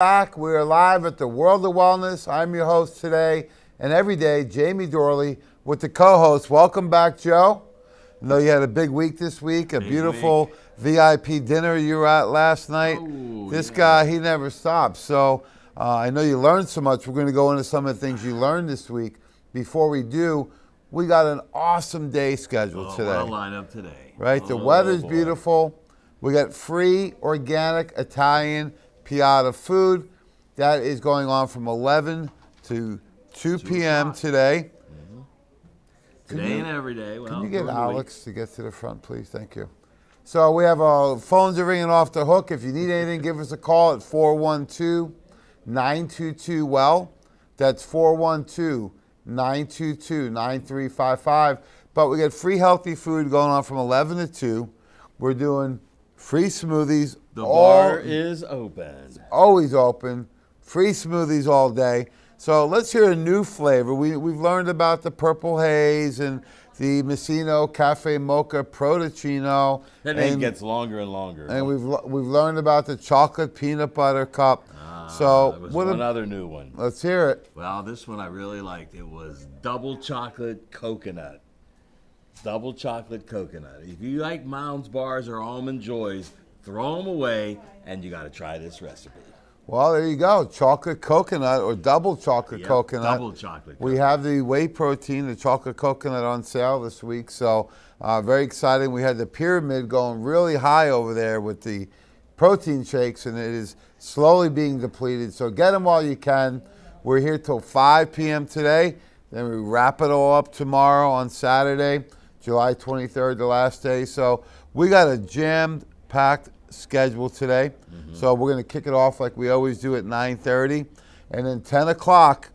Back. We're live at the World of Wellness. I'm your host today and every day, Jamie Dorley, with the co-host. Welcome back, Joe. I know you had a big week this week, a beautiful VIP dinner you were at last night. This guy, he never stops. So I know you learned so much. We're going to go into some of the things you learned this week. Before we do, we got an awesome day scheduled today. Well lined up today. Right? The weather's beautiful. We got free, organic, Italian Piata food. That is going on from 11 to 2 p.m. today. Today and every day. Can you get Alex to get to the front, please? Thank you. So we have phones are ringing off the hook. If you need anything, give us a call at 412-922-WELL. That's 412-922-9355. But we got free healthy food going on from 11 to 2. We're doing free smoothies. The bar is open. Always open. Free smoothies all day. So let's hear a new flavor. We've learned about the Purple Haze and the Messino Cafe Mocha Protocino. That name gets longer and longer. And we've learned about the Chocolate Peanut Butter Cup. So there was one other new one. Let's hear it. Well, this one I really liked. It was double chocolate coconut. Double chocolate coconut. If you like Mounds bars or Almond Joys, throw them away, and you got to try this recipe. Well, there you go. Chocolate coconut or double chocolate coconut. Double chocolate coconut. We have the whey protein, the chocolate coconut on sale this week. So very exciting. We had the pyramid going really high over there with the protein shakes, and it is slowly being depleted. So get them while you can. We're here till 5 p.m. today. Then we wrap it all up tomorrow on Saturday, July 23rd, the last day. So we got a jam-packed schedule today. So we're going to kick it off like we always do at 9:30. And then 10 o'clock,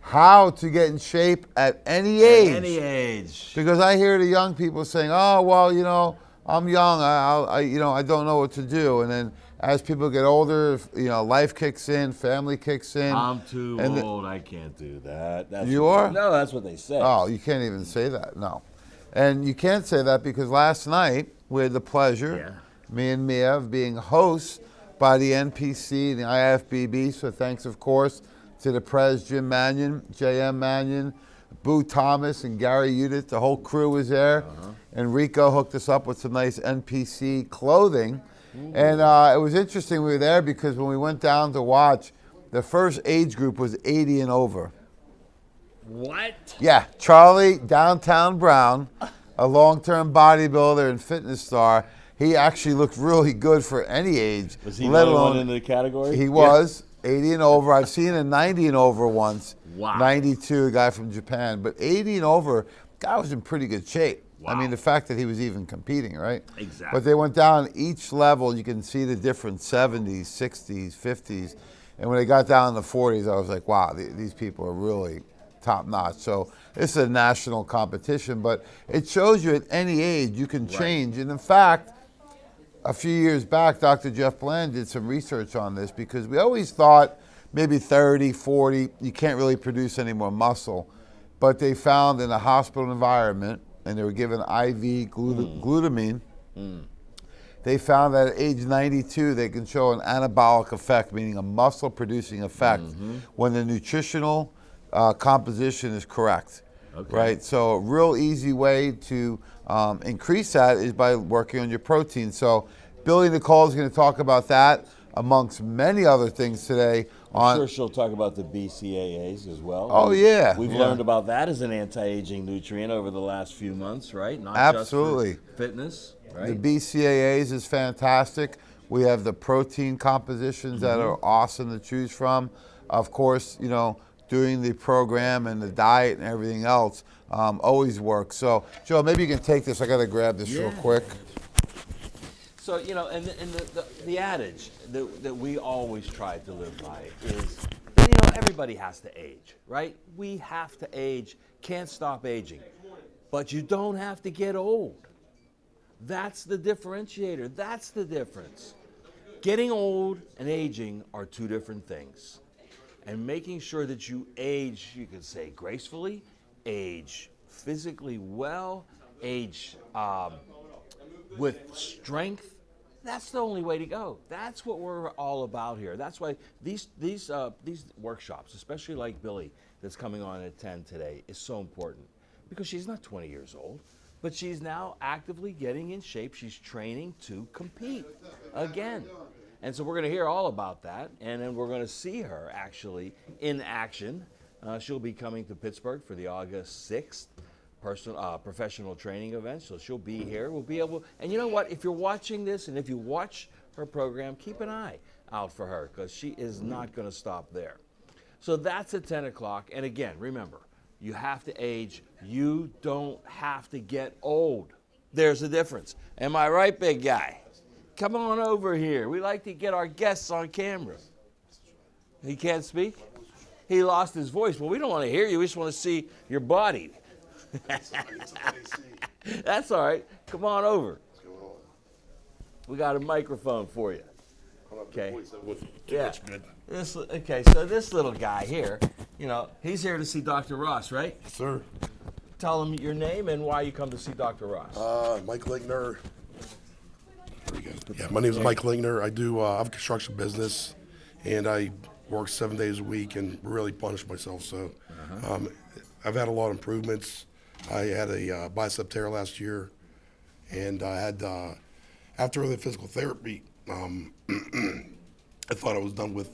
how to get in shape at any age. At any age. Because I hear the young people saying, oh, well, you know, I'm young, I don't know what to do. And then as people get older, you know, life kicks in, family kicks in. I'm too old, I can't do that. You are? No, that's what they say. Oh, you can't even say that, no. And you can't say that because last night we had the pleasure, me and Mia, of being hosts by the NPC and the IFBB. So thanks, of course, to the Prez, Jim Mannion, JM Mannion, Boo Thomas, and Gary Udit. The whole crew was there. And Rico hooked us up with some nice NPC clothing. And it was interesting, we were there because when we went down to watch, the first age group was 80 and over. What? Yeah, Charlie Downtown Brown, a long-term bodybuilder and fitness star. He actually looked really good for any age. Was he let alone in the category? He was 80 and over. I've seen a 90 and over once. Wow. 92, a guy from Japan. But 80 and over, guy was in pretty good shape. Wow. I mean, the fact that he was even competing, right? Exactly. But they went down each level. You can see the different 70s, 60s, 50s. And when they got down in the 40s, I was like, wow, these people are really top notch. So this is a national competition, but it shows you at any age you can change. And in fact, a few years back, Dr. Jeff Bland did some research on this because we always thought maybe 30, 40, you can't really produce any more muscle. But they found in a hospital environment, and they were given IV glutamine, they found that at age 92, they can show an anabolic effect, meaning a muscle-producing effect, when the nutritional composition is correct. Right? So a real easy way to increase that is by working on your protein. So Billy Nicole is going to talk about that amongst many other things today. I'm sure she'll talk about the BCAAs as well. Oh, yeah. We've learned about that as an anti-aging nutrient over the last few months, right? Not Absolutely. just for fitness, right? The BCAAs is fantastic. We have the protein compositions that are awesome to choose from. Of course, you know, doing the program and the diet and everything else always works. So, Joe, maybe you can take this. I got to grab this real quick. So, you know, and the adage that we always try to live by is, you know, everybody has to age, right? We have to age, can't stop aging. But you don't have to get old. That's the differentiator. That's the difference. Getting old and aging are two different things. And making sure that you age, you could say gracefully, age physically well, age with strength That's the only way to go. That's what we're all about here. That's why these workshops, especially like Billy, that's coming on at 10 today, is so important, because she's not 20 years old, but she's now actively getting in shape. She's training to compete again. And so we're going to hear all about that, and then we're going to see her actually in action. She'll be coming to Pittsburgh for the August 6th professional training event, so she'll be here. We'll be able, and you know what? If you're watching this, and if you watch her program, keep an eye out for her, because she is not going to stop there. So that's at 10 o'clock, and again, remember, you have to age. You don't have to get old. There's a difference. Am I right, big guy? Come on over here. We like to get our guests on camera. He can't speak? He lost his voice. Well, we don't want to hear you. We just want to see your body. That's all right. Come on over. We got a microphone for you. Okay. Yeah. Okay, so this little guy here, you know, he's here to see Dr. Ross, right? Yes, sir. Tell him your name and why you come to see Dr. Ross. Mike Lingner. There we go. Yeah, my name is Mike Lingner. I have a construction business, and I work 7 days a week and really punish myself. So I've had a lot of improvements. I had a bicep tear last year, and I had, after the physical therapy, I thought I was done with,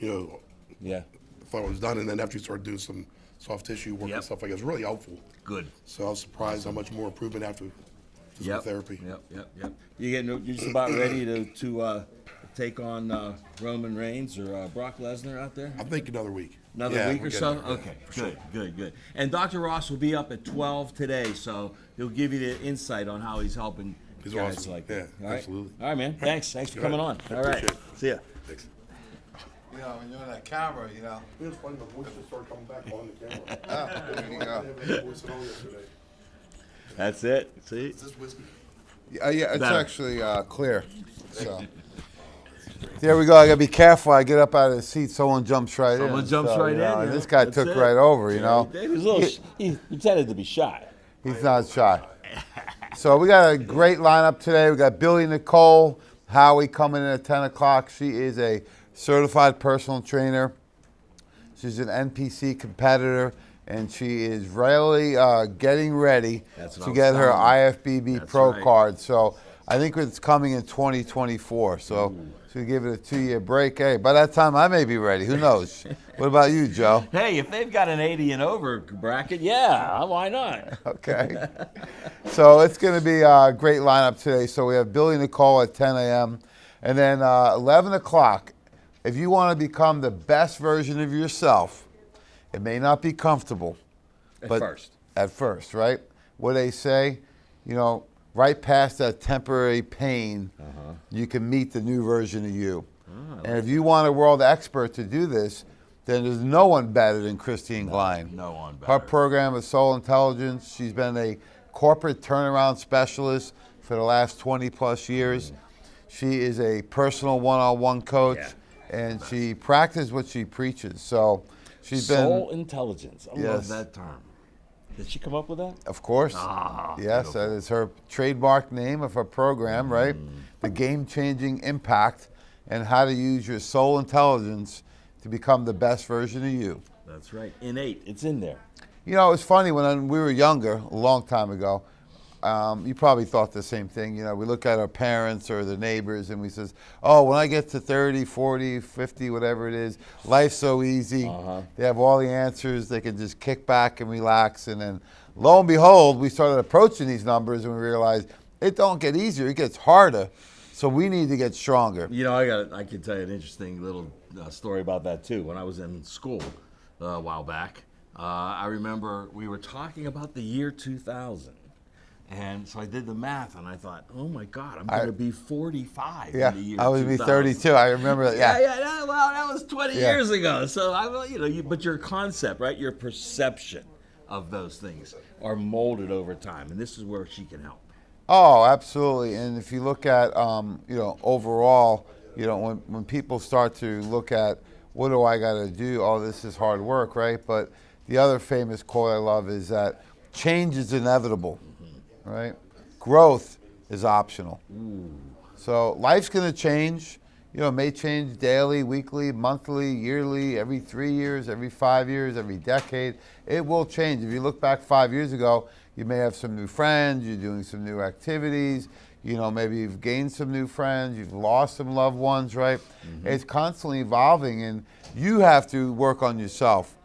I thought I was done, and then after you start doing some soft tissue work and stuff like that, it's really helpful. Good. So I was surprised how much more improvement after physical therapy. Yep. You're just about ready to take on Roman Reigns or Brock Lesnar out there? I think another week. Another week or so? There. Okay, good. And Dr. Ross will be up at 12 today, so he'll give you the insight on how he's helping He's guys awesome. like Yeah, that. All right? absolutely. All right, man. Thanks for coming on. I All right. appreciate it. See ya. Thanks. You know, when you're on that camera, you know. It was funny, my voice just started coming back on the camera. There you go. I didn't have any voice at all yesterday. That's it. See? Is this whiskey? Yeah, it's Better. actually clear. So. There we go. I gotta be careful. I get up out of the seat, someone jumps right in. Someone jumps right in, and yeah. this guy That's took it. right over. You know, He pretended to be shy. he's not shy. So we got a great lineup today. We got Billy, Nicole, Howie coming in at 10 o'clock. She is a certified personal trainer. She's an NPC competitor, and she is really getting ready to get her IFBB Pro card. So I think it's coming in 2024. So she'll give it a 2-year break. Hey, by that time I may be ready. Who knows? What about you, Joe? Hey, if they've got an 80 and over bracket, yeah, why not? Okay. So it's going to be a great lineup today. So we have Billy, Nicole at 10 a.m. And then 11 o'clock, if you want to become the best version of yourself, it may not be comfortable. At first, right? What they say, right past that temporary pain, you can meet the new version of you. And if you want a world expert to do this, then there's no one better than Christine Klein. No one better. Her program is Soul Intelligence. She's been a corporate turnaround specialist for the last 20 plus years. She is a personal one-on-one coach, and she practices what she preaches. So she's been Soul Intelligence. I love that term. Did she come up with that? Of course. Yes, that is her trademark name of her program, right? The GameChanging Impact, and how to use your soul intelligence to become the best version of you. That's right. Innate. It's in there. You know, it's funny, when we were younger, a long time ago, you probably thought the same thing. We look at our parents or the neighbors and we says, oh, when I get to 30, 40, 50, whatever it is, life's so easy. They have all the answers. They can just kick back and relax. And then lo and behold, we started approaching these numbers and we realized it don't get easier, it gets harder. So we need to get stronger. I can tell you an interesting little story about that too. When I was in school a while back, I remember we were talking about the year 2000. And so I did the math, and I thought, oh my God, I'm going to be 45 in the year I was 2000. be 32. I remember that. Yeah. Well, that was 20 years ago. So but your concept, right? Your perception of those things are molded over time, and this is where she can help. Oh, absolutely. And if you look at, overall, when people start to look at what do I got to do? Oh, this is hard work, right? But the other famous quote I love is that change is inevitable. Right? Growth is optional. So So life's going to change. You know, it may change daily, weekly, monthly, yearly, every 3 years, every 5 years, every decade. It will change. If you look back 5 years ago, you may have some new friends, you're doing some new activities, you know, maybe you've gained some new friends, you've lost some loved ones, right? It's constantly evolving, and you have to work on yourself,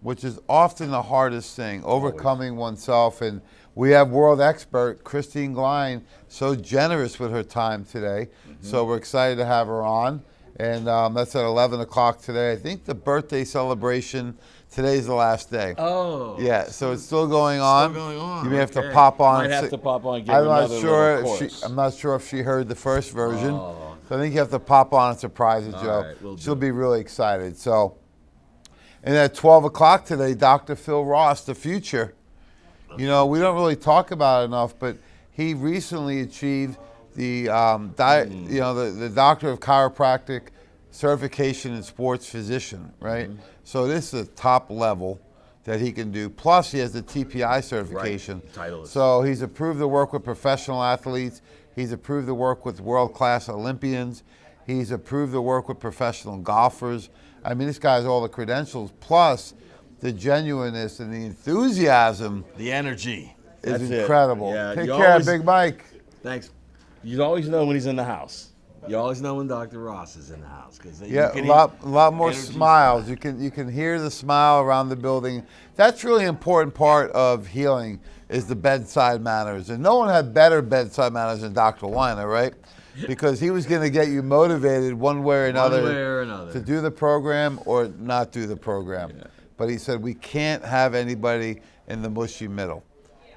which is often the hardest thing, overcoming oneself. And we have world expert Christine Klein, so generous with her time today. So we're excited to have her on. And that's at 11 o'clock today. I think the birthday celebration, today's the last day. Oh. Yeah, so it's still going on. Still going on. You may have to Okay. pop on. Might have to pop on and give I'm not another sure little if course. I'm not sure if she heard the first version. Oh. So I think you have to pop on and surprise her, Joe. right, we'll She'll do be really excited. So, and at 12 o'clock today, Dr. Phil Ross, the future. You know, we don't really talk about it enough, but he recently achieved the the Doctor of Chiropractic certification in sports physician, right? So this is a top level that he can do. Plus, he has the TPI certification. Right. Title is- So he's approved to work with professional athletes. He's approved to work with world-class Olympians. He's approved to work with professional golfers. I mean, this guy has all the credentials, plus the genuineness and the enthusiasm The energy. is That's it. incredible. Yeah, Take you care, always- Big Mike. Thanks. You always know when he's in the house. You always know when Dr. Ross is in the house because Yeah, a lot more smiles. You can hear the smile around the building. That's really important part of healing is the bedside manners. And no one had better bedside manners than Dr. Weiner, right? Because he was going to get you motivated one way or another to do the program or not do the program. Yeah. But he said we can't have anybody in the mushy middle.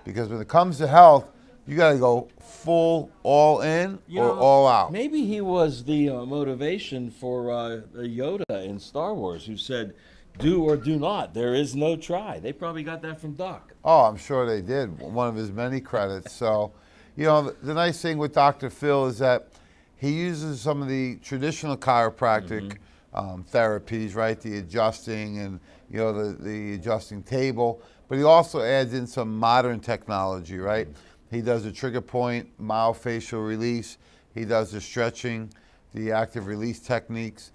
Because when it comes to health, you got to go full all in or all out. Maybe he was the motivation for Yoda in Star Wars, who said, "Do or do not. There is no try." They probably got that from Doc. Oh, I'm sure they did. One of his many credits. So, you know, the nice thing with Dr. Phil is that he uses some of the traditional chiropractic therapies, right? The adjusting and, you know, the adjusting table. But he also adds in some modern technology, right? He does the trigger point, myofascial release. He does the stretching, the active release techniques.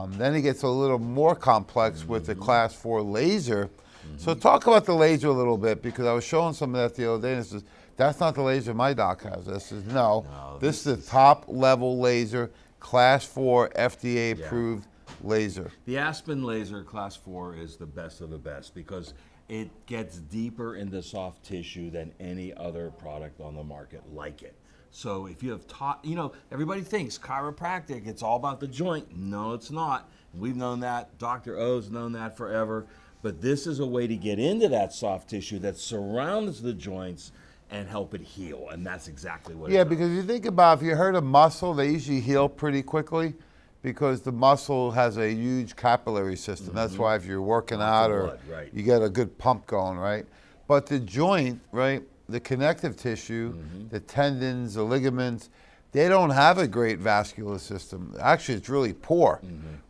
Then he gets a little more complex with the class 4 laser. So talk about the laser a little bit, because I was showing some of that the other day, and it says, that's not the laser my doc has. I says, no, this is the top level laser, class 4 FDA approved laser. The Aspen laser class 4 is the best of the best because it gets deeper into soft tissue than any other product on the market like it. So if you have taught, you know, everybody thinks chiropractic, it's all about the joint. No, it's not. We've known that. Dr. O's known that forever. But this is a way to get into that soft tissue that surrounds the joints and help it heal. And that's exactly what it does. Because you think about, if you hurt a muscle, they usually heal pretty quickly because the muscle has a huge capillary system. That's why if you're working out or you get a good pump going, right? But the joint, right, the connective tissue, the tendons, the ligaments, they don't have a great vascular system. Actually, it's really poor,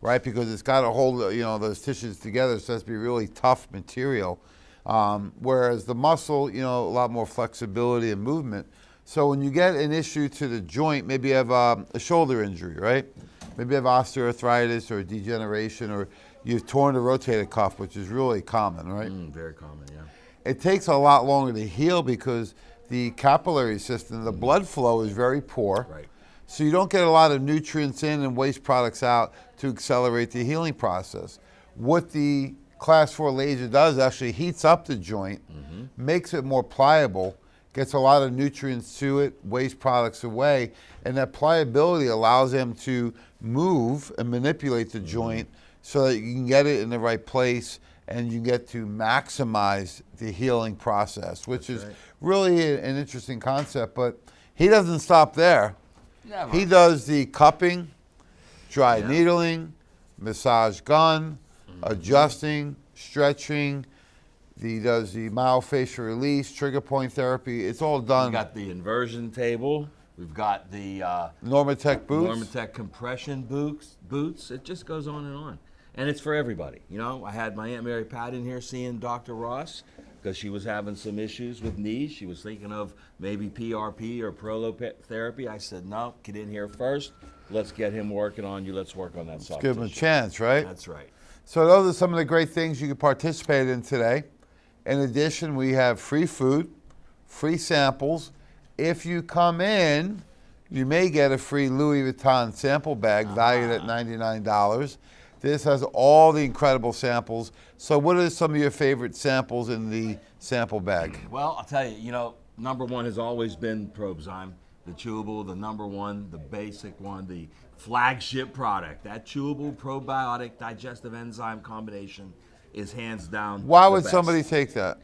right? Because it's got to hold, you know, those tissues together. So it has to be really tough material. Whereas the muscle, you know, a lot more flexibility and movement. So when you get an issue to the joint, maybe you have a shoulder injury, right? Maybe you have osteoarthritis or degeneration, or you've torn the rotator cuff, which is really common, right? Very common, yeah. It takes a lot longer to heal because the capillary system, the blood flow is very poor. Right. So you don't get a lot of nutrients in and waste products out to accelerate the healing process. What the class 4 laser does actually heats up the joint, makes it more pliable, gets a lot of nutrients to it, waste products away, and that pliability allows them to move and manipulate the joint so that you can get it in the right place and you get to maximize the healing process, which is really an interesting concept. But he doesn't stop there. Never. He does the cupping, dry needling, massage gun, adjusting, stretching. He does the myofascial release, trigger point therapy. It's all done. We've got the inversion table. We've got the Normatec boots. Normatec compression boots. It just goes on and on. And it's for everybody. You know, I had my Aunt Mary Pat in here seeing Dr. Ross. because she was having some issues with knees. She was thinking of maybe PRP or prolotherapy. I said, no, get in here first. Let's get him working on you. Let's work on that soft Give him a tissue. chance, right? That's right. So those are some of the great things you can participate in today. In addition, we have free food, free samples. If you come in, you may get a free Louis Vuitton sample bag valued at $99. This has all the incredible samples. So what are some of your favorite samples in the sample bag? Well, I'll tell you, number one has always been Probezyme, the chewable, the number one, the basic one, the flagship product. That chewable probiotic digestive enzyme combination is hands down Why the would best. somebody take that?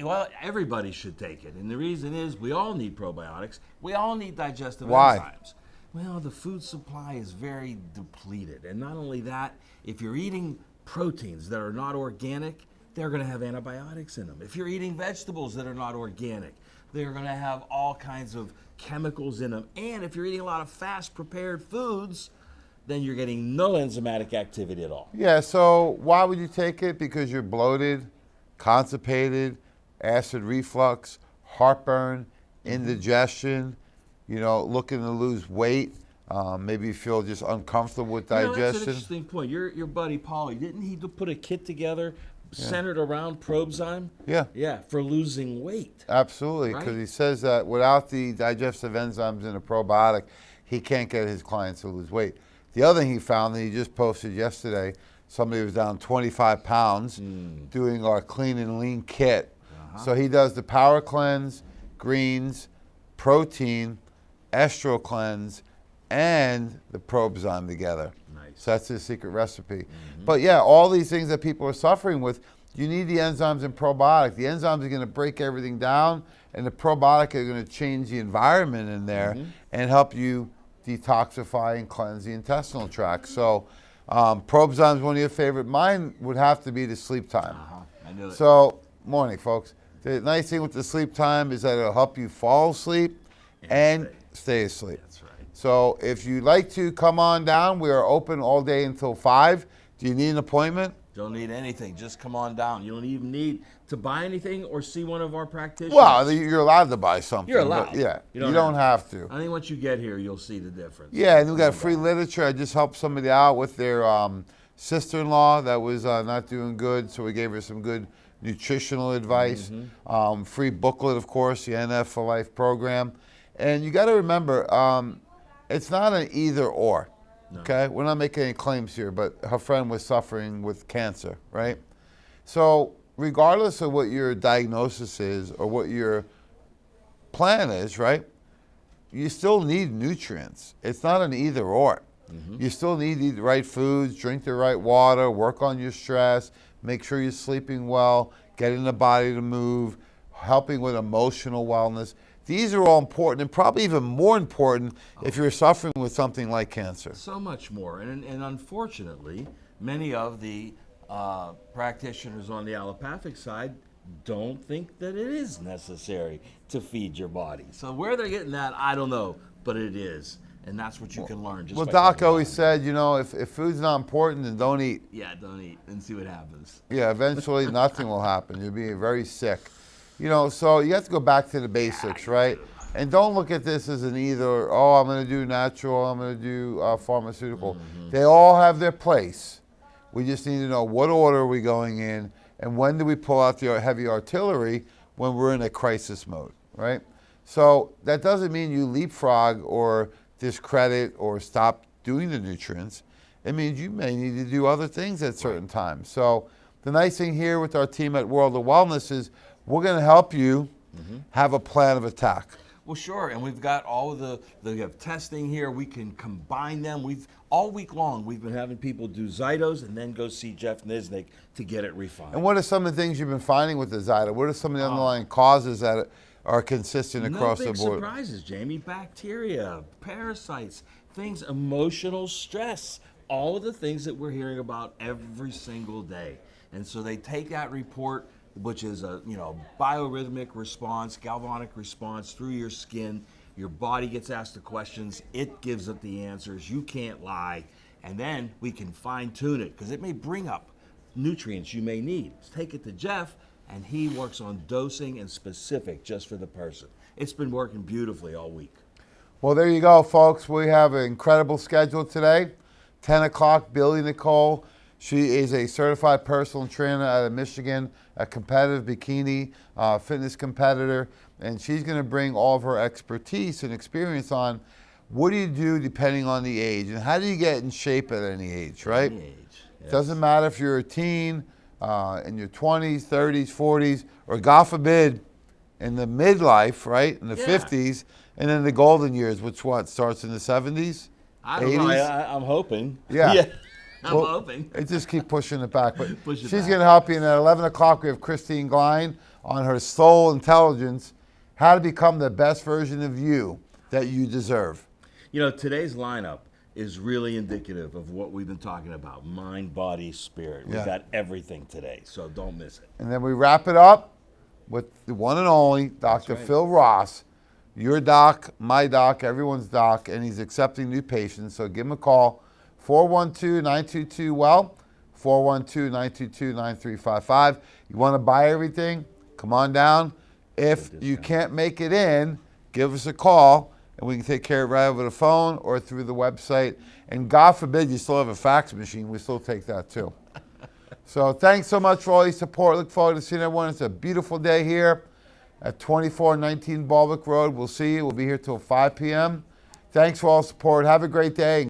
Well, everybody should take it. And the reason is we all need probiotics. We all need digestive Why? enzymes. Well, the food supply is very depleted. And not only that, if you're eating proteins that are not organic, they're going to have antibiotics in them. If you're eating vegetables that are not organic, they're going to have all kinds of chemicals in them. And if you're eating a lot of fast prepared foods, then you're getting no enzymatic activity at all. Yeah, so why would you take it? Because you're bloated, constipated, acid reflux, heartburn, indigestion, looking to lose weight. Maybe you feel just uncomfortable with That's an digestion. interesting point. Your buddy Paulie, didn't he put a kit together centered around Probezyme? Yeah. Yeah, for losing weight. Absolutely, because Right? he says that without the digestive enzymes in a probiotic, he can't get his clients to lose weight. The other thing he found that he just posted yesterday, somebody was down 25 pounds doing our clean and lean kit. So he does the power cleanse, greens, protein, estro cleanse, and the Probezyme together. Nice. So that's his secret recipe. But yeah, all these things that people are suffering with, you need the enzymes in probiotic. The enzymes are going to break everything down, and the probiotic are going to change the environment in there and help you detoxify and cleanse the intestinal tract. So Probezyme is one of your favorite. Mine would have to be the sleep time. I knew it. So, morning, folks. The nice thing with the sleep time is that it'll help you fall asleep and stay asleep. That's right. So if you'd like to come on down, we are open all day until 5. Do you need an appointment? Don't need anything. Just come on down. You don't even need to buy anything or see one of our practitioners. Well, you're allowed to buy something. You're but allowed. yeah, You you don't don't have to. I think once you get here, you'll see the difference. Yeah, and we got free literature. I just helped somebody out with their sister-in-law that was not doing good, so we gave her some good nutritional advice. Free booklet, of course, the NF for Life program. And you got to remember, it's not an either or. No. Okay, we're not making any claims here, but her friend was suffering with cancer, right? So regardless of what your diagnosis is or what your plan is, right, you still need nutrients. It's not an either or. You still need to eat the right foods, drink the right water, work on your stress, make sure you're sleeping well, getting the body to move, helping with emotional wellness. These are all important, and probably even more important if you're suffering with something like cancer. So much more. And unfortunately, many of the practitioners on the allopathic side don't think that it is necessary to feed your body. So where they're getting that, I don't know, but it is. And that's what you can learn. Just Well, by Doc coming always down. said, if food's not important, then don't eat. Yeah, don't eat and see what happens. Yeah, eventually nothing will happen. You'll be very sick. So you have to go back to the basics, right? And don't look at this as an either, I'm going to do natural, I'm going to do pharmaceutical. They all have their place. We just need to know what order are we going in, and when do we pull out the heavy artillery when we're in a crisis mode, right? So that doesn't mean you leapfrog or discredit or stop doing the nutrients. It means you may need to do other things at certain times. So the nice thing here with our team at World of Wellness is we're going to help you have a plan of attack. Well, sure, and we've got all of we have testing here. We can combine them. All week long, we've been having people do Zytos and then go see Jeff Nisnik to get it refined. And what are some of the things you've been finding with the Zyto? What are some of the underlying causes that are consistent across the board? No big surprises, Jamie. Bacteria, parasites, things, emotional stress, all of the things that we're hearing about every single day. And so they take that report, which is a biorhythmic response, galvanic response through your skin. Your body gets asked the questions, it gives up the answers, you can't lie, and then we can fine tune it because it may bring up nutrients you may need. Let's take it to Jeff, and he works on dosing and specific just for the person. It's been working beautifully all week. Well, there you go, folks. We have an incredible schedule today. 10 o'clock, Billy Nicole. She is a certified personal trainer out of Michigan, a competitive bikini fitness competitor, and she's going to bring all of her expertise and experience on what do you do depending on the age, and how do you get in shape at any age, right? Any age, yes. Doesn't matter if you're a teen, in your 20s, 30s, 40s, or God forbid, in the midlife, right, in the 50s, and then the golden years, which starts in the 70s, I don't 80s? know. I'm hoping. Yeah. I'm hoping. It just keep pushing it back. But Push it she's back. going to help you. And at 11 o'clock, we have Christine Klein on her soul intelligence, how to become the best version of you that you deserve. You know, today's lineup is really indicative of what we've been talking about, mind, body, spirit. We've Yeah. got everything today, so don't miss it. And then we wrap it up with the one and only Dr. right. Phil Ross, your doc, my doc, everyone's doc, and he's accepting new patients. So give him a call, 412-922-WELL, 412-922-9355. You want to buy everything? Come on down. If you can't make it in, give us a call, and we can take care of it right over the phone or through the website. And God forbid you still have a fax machine, we still take that too. So thanks so much for all your support. Look forward to seeing everyone. It's a beautiful day here at 2419 Balwick Road. We'll see you. We'll be here till 5 p.m. Thanks for all the support. Have a great day.